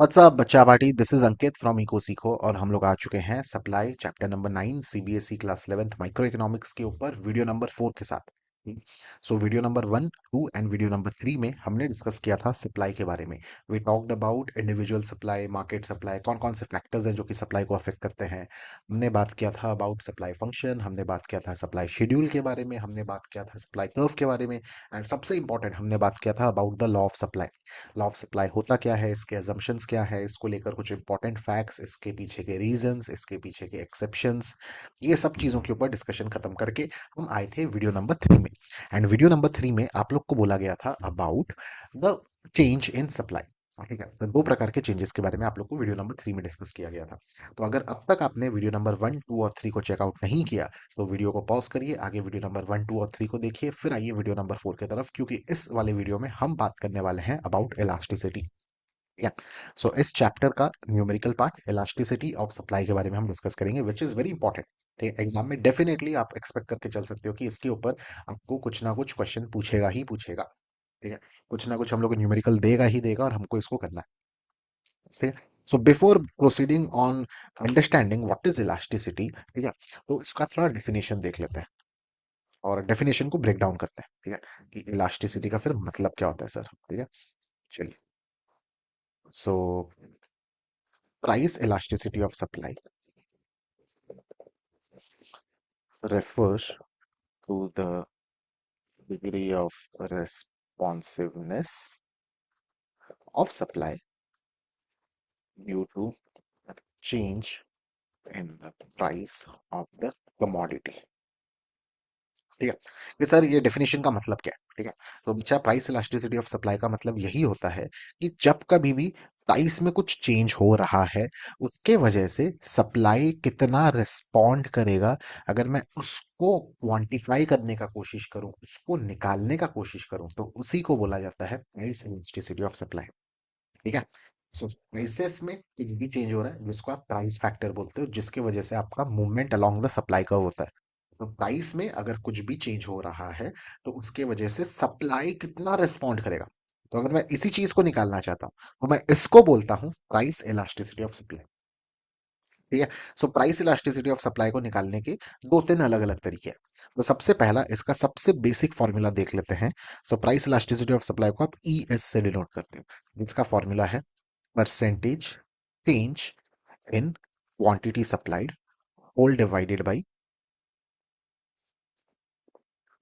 WhatsApp बच्चा party, this is Ankit from eco Seekho और हम लोग आ चुके हैं supply chapter number 9 CBSE class 11th micro economics के ऊपर वीडियो नंबर 4 के साथ। So video number 1, 2 and video number 3 में हमने डिस्कस किया था सप्लाई के बारे में। We talked about individual supply, market supply, कौन कौन से फैक्टर्स हैं जो कि सप्लाई को अफेक्ट करते हैं। हमने बात किया था अबाउट सप्लाई फंक्शन, हमने बात किया था सप्लाई शेड्यूल के बारे में, हमने बात किया था सप्लाई कर्व के बारे में, एंड सबसे इंपॉर्टेंट हमने बात किया था about the law of supply. Law of supply होता क्या है, इसके अजम्पशंस क्या है, इसको लेकर कुछ इंपॉर्टेंट फैक्ट्स, इसके पीछे के रीजंस, इसके पीछे के एक्सेप्शंस, ये सब चीजों के ऊपर डिस्कशन खत्म करके हम आए थे वीडियो नंबर 3 में। एंड वीडियो नंबर 3 में आप लोग को बोला गया था about the change in supply. ठीक है, तो दो प्रकार के चेंजेस के बारे में आप लोग को वीडियो नंबर 3 में डिस्कस किया गया था। तो अगर अब तक आपने वीडियो नंबर 1, 2 और 3 को चेकआउट नहीं किया तो वीडियो को पॉज करिए, आगे वीडियो नंबर 1, 2 और 3 को देखिए, फिर आइए वीडियो नंबर 4 की तरफ, क्योंकि इस वाले वीडियो में हम बात करने वाले हैं अबाउट इलास्टिसिटी। या सो इस चैप्टर का numerical part elasticity of supply के बारे में हम डिस्कस करेंगे, विच इज वेरी इंपॉर्टेंट। ठीक है, एग्जाम में डेफिनेटली आप एक्सपेक्ट करके चल सकते हो कि इसके ऊपर आपको कुछ ना कुछ क्वेश्चन पूछेगा ही पूछेगा। ठीक है, कुछ ना कुछ हम लोग को न्यूमेरिकल देगा ही देगा और हमको इसको करना है। ठीक है, so before proceeding on understanding what is elasticity, ठीक है, तो इसका थोड़ा डेफिनेशन देख लेते हैं और डेफिनेशन को ब्रेक डाउन करते हैं। ठीक है, कि इलास्टिसिटी का फिर मतलब क्या होता है सर। ठीक है, चलिए। So price elasticity of supply refers to the degree of responsiveness of supply due to change in the price of the commodity। ठीक है, ये सर ये डेफिनेशन का मतलब क्या है। ठीक है, तो बच्चा प्राइस इलास्टिसिटी ऑफ सप्लाई का मतलब यही होता है कि जब कभी भी प्राइस में कुछ चेंज हो रहा है, उसके वजह से सप्लाई कितना रिस्पॉन्ड करेगा। अगर मैं उसको क्वांटिफाई करने का कोशिश करूं, उसको निकालने का कोशिश करूं, तो उसी को बोला जाता है प्राइस इलास्टिसिटी ऑफ सप्लाई। ठीक है, सो प्राइसेस में कुछ भी चेंज हो रहा है जिसको आप प्राइस फैक्टर बोलते हो, जिसकी वजह से आपका movement along the supply curve होता है। तो प्राइस में अगर कुछ भी चेंज हो रहा है तो उसके वजह से सप्लाई कितना रिस्पॉन्ड करेगा। तो अगर मैं इसी चीज को निकालना चाहता हूं तो मैं इसको बोलता हूं प्राइस इलास्टिसिटी ऑफ सप्लाई। ठीक है, so price elasticity of supply को निकालने के दो तीन अलग अलग तरीके हैं। तो सबसे पहला इसका सबसे बेसिक फॉर्मूला देख लेते हैं। So price elasticity of supply को आप ई एस से डिनोट करते हो, जिसका फॉर्मूला है percentage change in quantity supplied whole divided by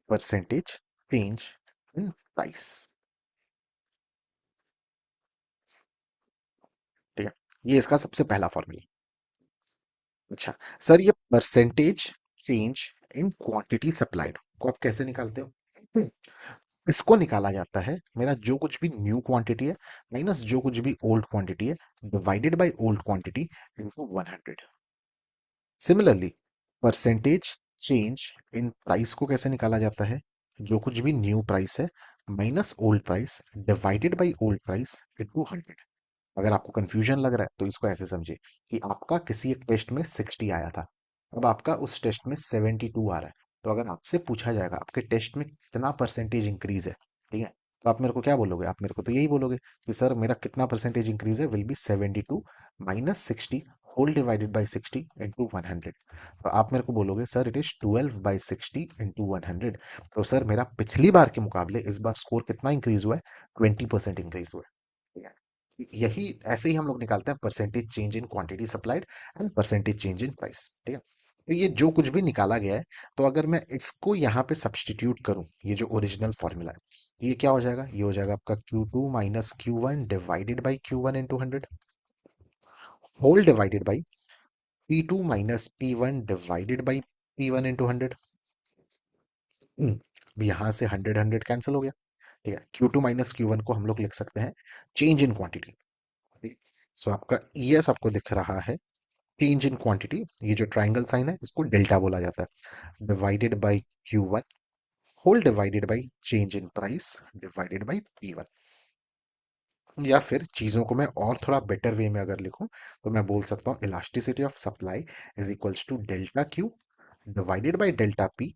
percentage change in price। ठीक है, ये इसका सबसे पहला फॉर्मूला। अच्छा सर, ये percentage change in quantity supplied को आप कैसे निकालते हो। हम्म, इसको निकाला जाता है मेरा जो कुछ भी न्यू क्वांटिटी है माइनस जो कुछ भी ओल्ड क्वांटिटी है divided by old quantity into 100। Similarly percentage change in price को कैसे निकाला जाता है, जो कुछ भी न्यू प्राइस है minus old price divided by old price into 100। अगर आपको कंफ्यूजन लग रहा है तो इसको ऐसे समझिए कि आपका किसी एक टेस्ट में 60 आया था, अब आपका उस टेस्ट में 72 आ रहा है। तो अगर आपसे पूछा जाएगा आपके टेस्ट में कितना परसेंटेज इंक्रीज है, ठीक है, तो आप मेरे को क्या बोलोगे, आप मेरे को तो यही बोलोगे कि सर मेरा कितना परसेंटेज इंक्रीज है, will be 72 minus 60 whole divided by 60 into 100। तो आप मेरे को बोलोगे sir it is 12 by 60 into 100। तो सर मेरा पिछली बार के मुकाबले इस बार स्कोर कितना इंक्रीज हुआ है, 20% इंक्रीज हुआ है। ठीक है, यही ऐसे ही हम लोग निकालते हैं percentage change in quantity supplied and percentage change in price. ठीक है, तो ये जो कुछ भी निकाला गया है, तो अगर मैं इसको यहाँ पे सब्सटीट्यूट करूं, ये जो ओरिजिनल फॉर्मूला है, तो ये क्या हो जाएगा, ये हो जाएगा आपका Q2 minus Q1 divided by Q1 into 100 whole divided by P2 minus P1 divided by P1 into 100। यहाँ से 100 कैंसिल हो गया। ठीक है, Q2 माइनस Q1 को हम लोग लिख सकते हैं चेंज इन क्वांटिटी। ठीक, सो आपका ES आपको दिख रहा है चेंज इन क्वांटिटी, ये जो ट्राइंगल साइन है इसको डेल्टा बोला जाता है, divided by Q1 whole divided by change in price divided by P1। या फिर चीजों को मैं और थोड़ा बेटर वे में अगर लिखूं तो मैं बोल सकता हूं elasticity of supply is equals to delta Q divided by delta P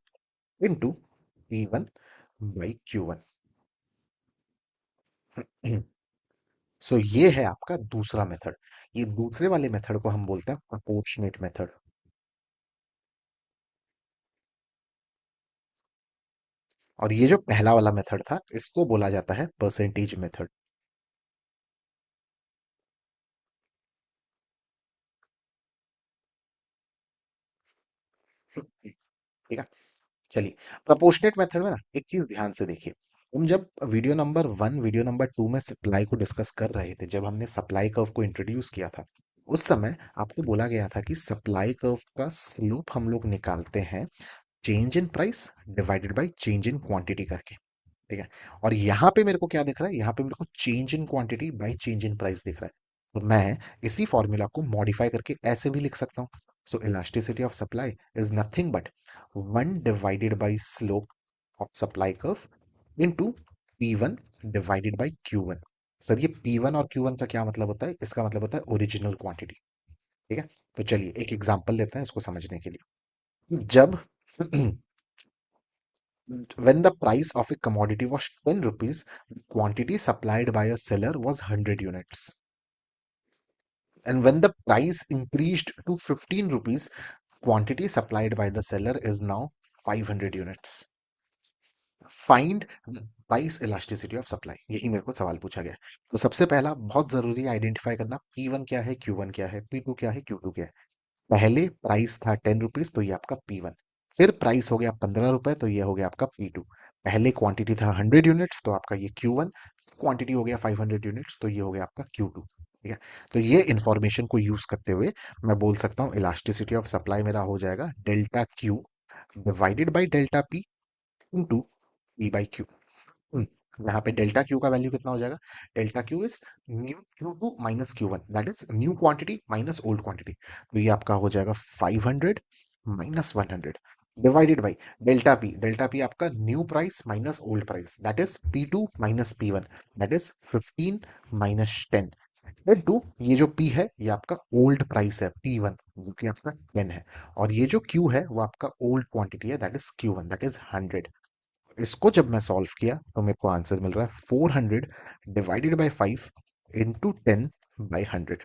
into P1 by Q1। So ये है आपका दूसरा मेथड। ये दूसरे वाले मेथड को हम बोलते हैं प्रोपोर्शनेट मेथड। और ये जो पहला वाला मेथड था इसको बोला जाता है परसेंटेज मेथड। ठीक है। चलिए, प्रोपोर्शनेट मेथड में ना एक चीज ध्यान से देखिए। हम जब वीडियो नंबर 1 वीडियो नंबर 2 में सप्लाई को डिस्कस कर रहे थे, जब हमने सप्लाई कर्व को इंट्रोड्यूस किया था, उस समय आपको बोला गया था कि सप्लाई कर्व का स्लोप हम लोग निकालते हैं change in price divided by change in quantity करके। ठीक है। और यहाँ पे मेरे को क्या दिख रहा है, यहाँ पे मेरे को change in quantity by change in price दिख रहा है। तो मैं इसी फॉर्मूला को मॉडिफाई करके ऐसे भी लिख सकता हूँ। So elasticity of supply is nothing but 1 divided by slope of supply curve into P1 divided by Q1। Sir ये P1 और Q1 का क्या मतलब होता है? इसका मतलब होता है ओरिजिनल क्वांटिटी। ठीक है। तो चलिए एक एग्जांपल लेते हैं इसको समझने के लिए। जब when the price of a commodity was 10 rupees, the quantity supplied by a seller was 100 units. And when the price increased to 15 rupees, quantity supplied by the seller is now 500 units. Find the price elasticity of supply। यही मेरे को सवाल पूछा गया है। तो सबसे पहला बहुत जरूरी है आइडेंटिफाई करना, P1 क्या है, Q1 क्या है, P2 क्या है, Q2 क्या है। पहले प्राइस था 10 रुपीज, तो ये आपका P1। फिर प्राइस हो गया 15 रुपए, तो ये हो गया आपका P2। पहले क्वांटिटी था 100 यूनिट्स, तो आपका ये Q1। क्वांटिटी हो गया 500 यूनिट्स, तो ये हो गया आपका Q2। ठीक है। तो ये इंफॉर्मेशन को यूज करते हुए मैं बोल सकता हूँ इलास्टिसिटी ऑफ सप्लाई मेरा हो जाएगा delta Q divided by delta P into P/Q। यहाँ पे डेल्टा क्यू का वैल्यू कितना हो जाएगा? Delta Q is new Q2 minus Q1, that is new quantity minus old quantity. तो ये आपका हो जाएगा 500 minus 100 divided by delta P आपका new price minus old price, that is P2 minus P1, that is 15 minus 10 to ये जो P है ये आपका ओल्ड प्राइस है P1, जो कि आपका 10 है। और ये जो Q है वो आपका ओल्ड क्वांटिटी है, that is Q1, that is 100। इसको जब मैं सॉल्व किया तो मेरे को आंसर मिल रहा है 400 डिवाइडेड बाई 5 इंटू 10/100।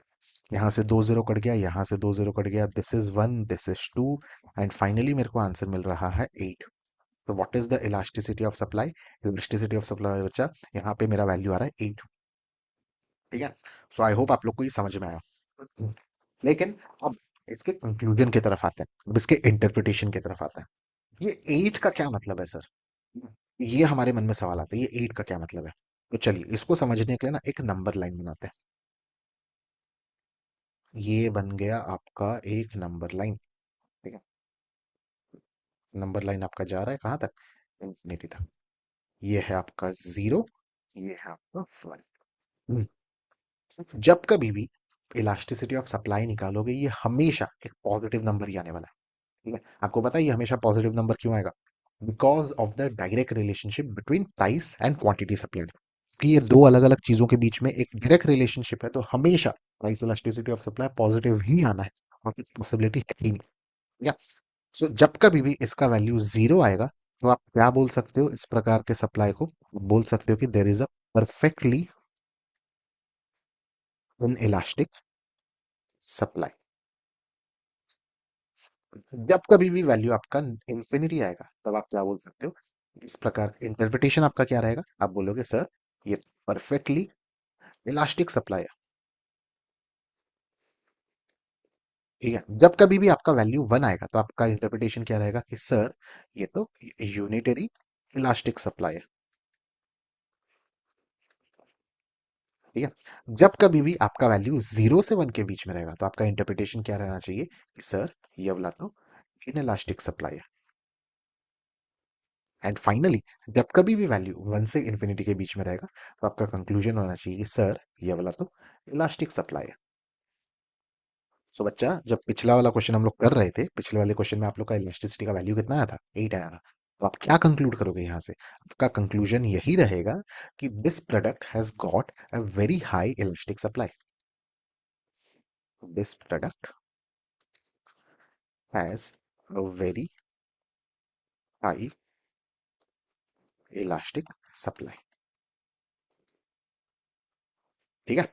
यहाँ से 2 जीरो कट गया, यहाँ से 2 जीरो कट गया, this is 1 this is 2 and finally मेरे को आंसर मिल रहा है 8। तो what is the elasticity of supply? Elasticity of supply बच्चा, यहाँ पे मेरा वैल्यू आ रहा है 8। ठीक है। सो आई होप आप लोग को ये समझ में आया। लेकिन अब इसके कंक्लूजन की तरफ आते हैं, अब इसके इंटरप्रिटेशन की तरफ आते हैं। ये 8 का क्या मतलब है सर? ये हमारे मन में सवाल आता है, ये 8 का क्या मतलब है? तो चलिए इसको समझने के लिए ना एक नंबर लाइन बनाते हैं। ये बन गया आपका एक नंबर लाइन। ठीक है। नंबर लाइन आपका जा रहा है कहाँ तक? इंफिनिटी तक। ये है आपका 0, ये है आपका 1। जब कभी भी इलास्टिसिटी ऑफ सप्लाई निकालोगे ये हमेशा एक पॉजिटिव नंबर ही आने वाला है। ठीक है। आपको पता है ये हमेशा पॉजिटिव नंबर क्यों आएगा? Because of the direct relationship between price and quantity supplied. कि ये दो अलग अलग चीजों के बीच में एक डायरेक्ट रिलेशनशिप है, तो हमेशा price elasticity of supply positive ही आना है, और कुछ पॉसिबिलिटी है ही नहीं। या सो जब कभी भी इसका वैल्यू 0 आएगा, तो आप क्या बोल सकते हो इस प्रकार के सप्लाई को? बोल सकते हो कि there is a perfectly in elastic supply. जब कभी भी वैल्यू आपका इंफिनिटी आएगा, तब आप क्या बोल सकते हो? इस प्रकार इंटरप्रिटेशन आपका क्या रहेगा? आप बोलोगे सर ये परफेक्टली इलास्टिक सप्लाई है। ठीक है। जब कभी भी आपका वैल्यू 1 आएगा, तो आपका इंटरप्रिटेशन क्या रहेगा कि सर ये तो यूनिटरी इलास्टिक सप्लाई है। ठीक है। जब कभी भी आपका वैल्यू 0 से 1 के बीच में रहेगा, तो आपका इंटरप्रिटेशन क्या रहना चाहिए कि सर ये वाला तो इन इलास्टिक सप्लाई है। एंड फाइनली जब कभी भी वैल्यू 1 से इंफिनिटी के बीच में रहेगा, तो आपका कंक्लूजन होना चाहिए कि सर ये वाला तो इलास्टिक सप्लाई है। सो बच्चा, जब पिछला वाला क्वेश्चन हम लोग कर रहे थे, पिछले वाले क्वेश्चन में आप लोग का इलास्टिसिटी का वैल्यू कितना आया था? 8 आया था। तो आप क्या कंक्लूड करोगे यहाँ से? आपका कंक्लूजन यही रहेगा कि this product has got a very high elastic supply. This product has a very high elastic supply. ठीक है,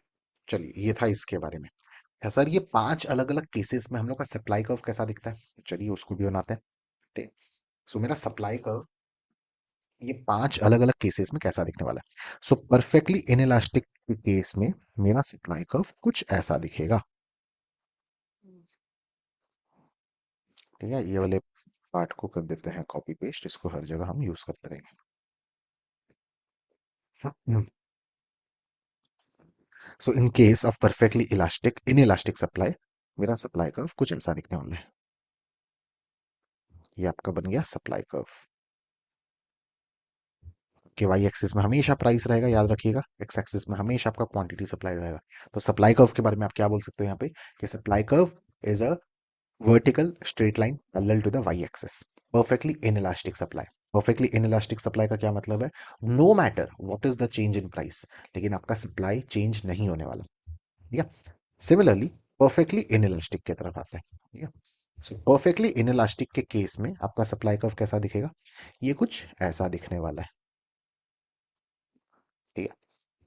चलिए ये था इसके बारे में। सर ये 5 अलग अलग केसेस में हम लोग का सप्लाई कर्व कैसा दिखता है, चलिए उसको भी बनाते हैं। ठीक है, सो मेरा सप्लाई कर्व ये 5 अलग अलग केसेस में कैसा दिखने वाला है। सो परफेक्टली इनइलास्टिक केस में मेरा सप्लाई कर्व कुछ ऐसा दिखेगा। ठीक है, ये वाले पार्ट को कर देते हैं कॉपी पेस्ट, इसको हर जगह हम यूज करते रहेंगे। So in case of perfectly elastic in elastic supply, मेरा सप्लाई कर्व कुछ ऐसा दिखने वाला है। ये आपका बन गया सप्लाई कर्व। कि वाई एक्सिस में हमेशा प्राइस रहेगा, याद रखिएगा, एक्स एक्सिस में हमेशा आपका क्वांटिटी सप्लाई रहेगा। तो सप्लाई कर्व के बारे में आप क्या बोल सकते हो यहाँ पे, कि supply curve is a vertical straight line parallel to the Y axis, perfectly inelastic supply. Perfectly inelastic supply का क्या मतलब है, no matter what is the change in price, लेकिन आपका सप्लाई चेंज नहीं होने वाला। ठीक है, सिमिलरली परफेक्टली इनइलास्टिक की तरफ आते हैं। ठीक है, सो परफेक्टली इनइलास्टिक के केस में आपका सप्लाई कर्व कैसा दिखेगा, ये कुछ ऐसा दिखने वाला है। ठीक है,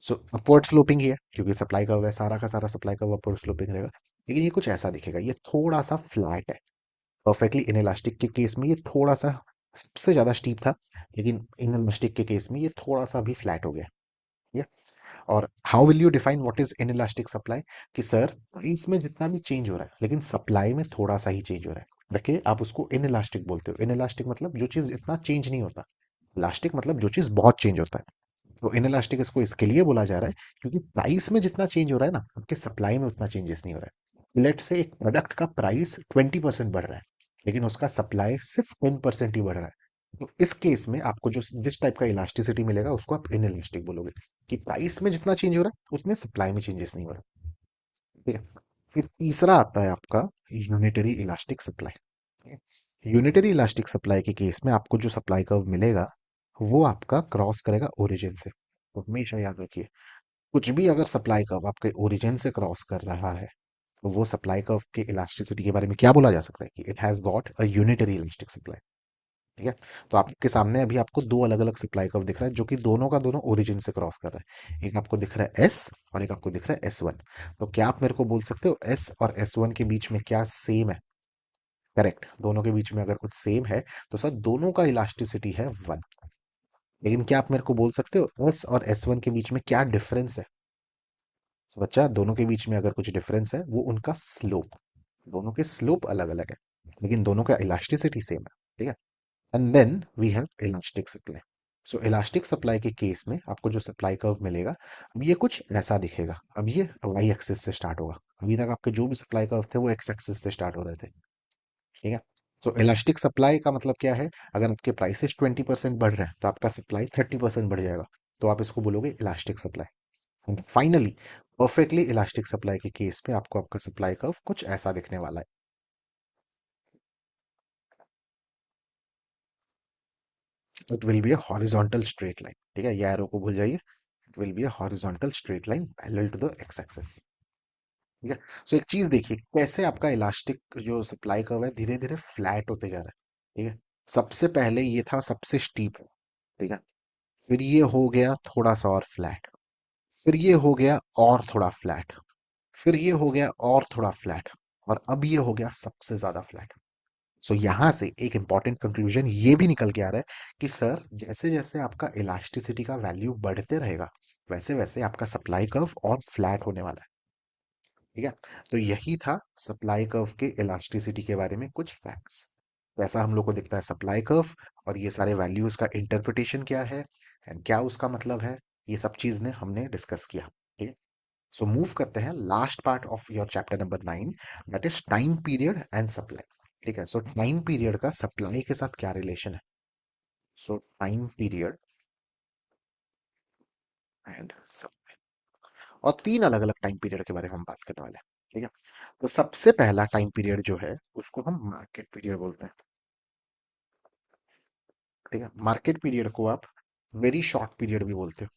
सो अपवर्ड स्लोपिंग ही है, क्योंकि सप्लाई कर्व है, सारा का सारा सप्लाई कर्व अपवर्ड स्लोपिंग रहेगा, लेकिन ये कुछ ऐसा दिखेगा, ये थोड़ा सा फ्लैट है। परफेक्टली इनइलास्टिक के केस में ये थोड़ा सा सबसे ज्यादा स्टीप था, लेकिन इनइलास्टिक के केस में ये थोड़ा सा भी फ्लैट हो गया। ठीक है, और how will you define what is inelastic supply, कि सर प्राइस में जितना भी चेंज हो रहा है लेकिन सप्लाई में थोड़ा सा ही चेंज हो रहा है, रखिए आप उसको इनइलास्टिक बोलते हो। इनइलास्टिक मतलब जो चीज इतना चेंज नहीं होता, इलास्टिक मतलब जो चीज बहुत चेंज होता है। तो इनइलास्टिक इसको इसके लिए बोला जा रहा है क्योंकि प्राइस में जितना चेंज हो रहा है ना, आपके सप्लाई में उतना चेंजेस नहीं हो रहा है। लेट से एक प्रोडक्ट का प्राइस 20% बढ़ रहा है, लेकिन उसका सप्लाई सिर्फ 10% ही बढ़ रहा है। तो इस केस में आपको जो जिस टाइप का इलास्टिसिटी मिलेगा उसको आप इनइलास्टिक बोलोगे, कि प्राइस में जितना चेंज हो रहा है उतने सप्लाई में चेंजेस नहीं हो रहा। ठीक है, फिर तीसरा आता है आपका unitary elastic supply. Unitary elastic supply के केस में आपको जो सप्लाई कर्व मिलेगा वो आपका क्रॉस करेगा ओरिजिन से। तो हमेशा याद रखिए, कुछ भी अगर सप्लाई कर्व आपके ओरिजिन से क्रॉस कर रहा है तो वो सप्लाई कर्व के इलास्टिसिटी के बारे में क्या बोला जा सकता है, कि it has got a unitary elastic supply. ठीक है, तो आपके सामने अभी आपको दो अलग अलग सप्लाई कर्व दिख रहा है जो कि दोनों का दोनों ओरिजिन से क्रॉस कर रहा है। एक आपको दिख रहा है एस और एक आपको दिख रहा है S1। तो क्या आप मेरे को बोल सकते हो एस और S1 के बीच में क्या सेम है? करेक्ट, दोनों के बीच में अगर कुछ सेम है तो सर दोनों का इलास्टिसिटी है 1। लेकिन क्या आप मेरे को बोल सकते हो एस और S1 के बीच में क्या डिफरेंस है? तो बच्चा दोनों के बीच में अगर कुछ डिफरेंस है वो उनका स्लोप, दोनों के स्लोप अलग अलग है, लेकिन दोनों का इलास्टिसिटी सेम है। ठीक है, and then we have elastic supply. So elastic supply के केस में आपको जो सप्लाई कर्व मिलेगा, अब ये कुछ ऐसा दिखेगा। अब ये वाई एक्सिस से स्टार्ट होगा, अभी तक आपके जो भी सप्लाई कर्व थे वो एक्स एक्सिस से स्टार्ट हो रहे थे। ठीक है, तो इलास्टिक सप्लाई का मतलब क्या है, अगर आपके प्राइसेस 20% बढ़ रहे हैं तो आपका सप्लाई 30% बढ़ जाएगा, तो आप इसको बोलोगे elastic supply. And finally perfectly elastic supply के केस में आपको आपका सप्लाई कर्व कुछ ऐसा दिखने वाला है। It will be a horizontal straight line. ठीक है, ये एरो को भूल जाइए, it will be a horizontal straight line parallel to the X axis. ठीक है, सो एक चीज देखिए कैसे आपका इलास्टिक जो सप्लाई कर्व है धीरे धीरे फ्लैट होते जा रहा है। ठीक है, सबसे पहले ये था सबसे स्टीप। ठीक है, फिर ये हो गया थोड़ा सा और फ्लैट, फिर ये हो गया और थोड़ा फ्लैट, फिर ये हो गया और थोड़ा फ्लैट, और अब ये हो गया सबसे ज्यादा फ्लैट। सो यहां से एक इंपॉर्टेंट कंक्लूजन ये भी निकल के आ रहा है कि सर जैसे जैसे आपका इलास्टिसिटी का वैल्यू बढ़ते रहेगा वैसे वैसे आपका सप्लाई कर्व और फ्लैट होने वाला है। ठीक है, तो यही था सप्लाई कर्व के इलास्टिसिटी के बारे में कुछ फैक्ट्स। वैसा हम लोग को दिखता है सप्लाई कर्व, और ये सारे वैल्यूज का इंटरप्रिटेशन क्या है एंड क्या उसका मतलब है, ये सब चीज ने हमने डिस्कस किया। ठीक है, सो मूव करते हैं last part of your chapter number 9, that is time period and supply. ठीक है, सो टाइम पीरियड का सप्लाई के साथ क्या रिलेशन है। सो टाइम पीरियड एंड सप्लाई, और तीन अलग अलग टाइम पीरियड के बारे में हम बात करने वाले हैं। ठीक है, तो सबसे पहला टाइम पीरियड जो है उसको हम मार्केट पीरियड बोलते हैं। ठीक है, मार्केट पीरियड को आप वेरी शॉर्ट पीरियड भी बोलते हो।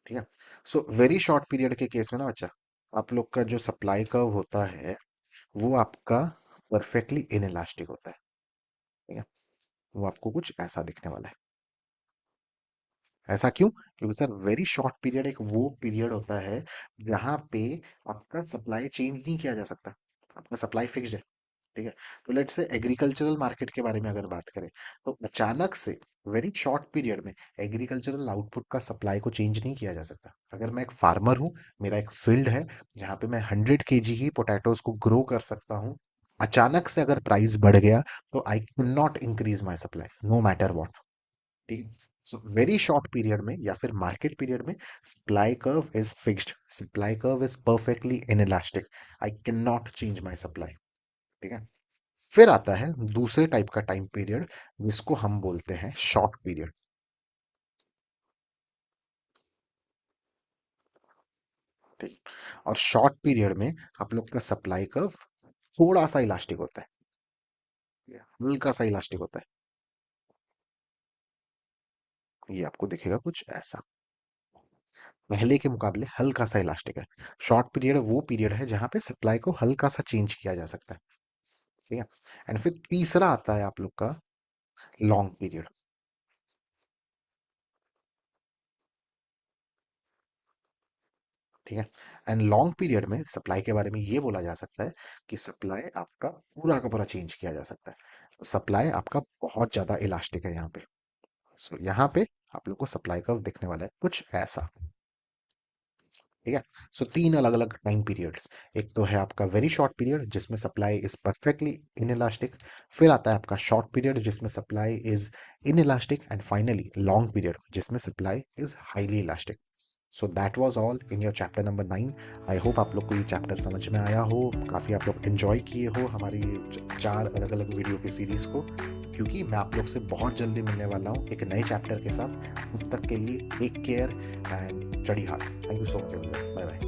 ठीक है, सो वेरी शॉर्ट पीरियड के केस में ना बच्चा, आप लोग का जो सप्लाई कर्व होता है वो आपका परफेक्टली इनइलास्टिक होता है। ठीक है, वो आपको कुछ ऐसा दिखने वाला है। ऐसा क्यों? क्योंकि सर वेरी शॉर्ट पीरियड एक वो पीरियड होता है जहां पे आपका सप्लाई चेंज नहीं किया जा सकता, आपका सप्लाई फिक्स्ड है। ठीक है। तो लेट्स से एग्रीकल्चरल मार्केट के बारे में अगर बात करें, तो अचानक से वेरी शॉर्ट पीरियड में एग्रीकल्चरल आउटपुट का सप्लाई को चेंज नहीं किया जा सकता। अगर मैं एक फार्मर हूँ, मेरा एक फील्ड है जहाँ पे मैं 100 kg ही पोटैटोज को ग्रो कर सकता हूँ, अचानक से अगर प्राइस बढ़ गया तो I can not increase my supply no matter what. ठीक है। सो वेरी शॉर्ट पीरियड में या फिर मार्केट पीरियड में supply curve is fixed, supply curve is perfectly inelastic, I can not change my supply. ठीक है। फिर आता है दूसरे टाइप का टाइम पीरियड जिसको हम बोलते हैं शॉर्ट पीरियड। ठीक। और शॉर्ट पीरियड में आप लोग का सप्लाई कर्व थोड़ा सा इलास्टिक होता है, हल्का सा इलास्टिक होता है। ये आपको दिखेगा कुछ ऐसा, पहले के मुकाबले हल्का सा इलास्टिक है। शॉर्ट पीरियड वो पीरियड है जहां पे सप्लाई को हल्का सा चेंज किया जा सकता है। ठीक है। एंड फिर तीसरा आता है आप लोग का लॉन्ग पीरियड। ठीक है। एंड लॉन्ग पीरियड में सप्लाई के बारे में ये बोला जा सकता है कि सप्लाई आपका पूरा का पूरा चेंज किया जा सकता है, सप्लाई आपका बहुत ज्यादा इलास्टिक है यहाँ पे। सो यहाँ पे आप लोग को सप्लाई कर्व दिखने वाला है कुछ ऐसा। ठीक है। सो तीन अलग अलग टाइम पीरियड्स, एक तो है आपका वेरी शॉर्ट पीरियड जिसमें सप्लाई इज परफेक्टली इनइलास्टिक, फिर आता है आपका शॉर्ट पीरियड जिसमें supply is inelastic, and finally long period जिसमें supply is highly elastic. So that was all in your chapter number 9। I hope आप लोग को ये चैप्टर समझ में आया हो, काफ़ी आप लोग एंजॉय किए हो हमारी चार अलग अलग वीडियो की सीरीज़ को, क्योंकि मैं आप लोग से बहुत जल्दी मिलने वाला हूँ एक नए चैप्टर के साथ। तब तक के लिए take care and study hard. Thank you so much everyone, bye bye.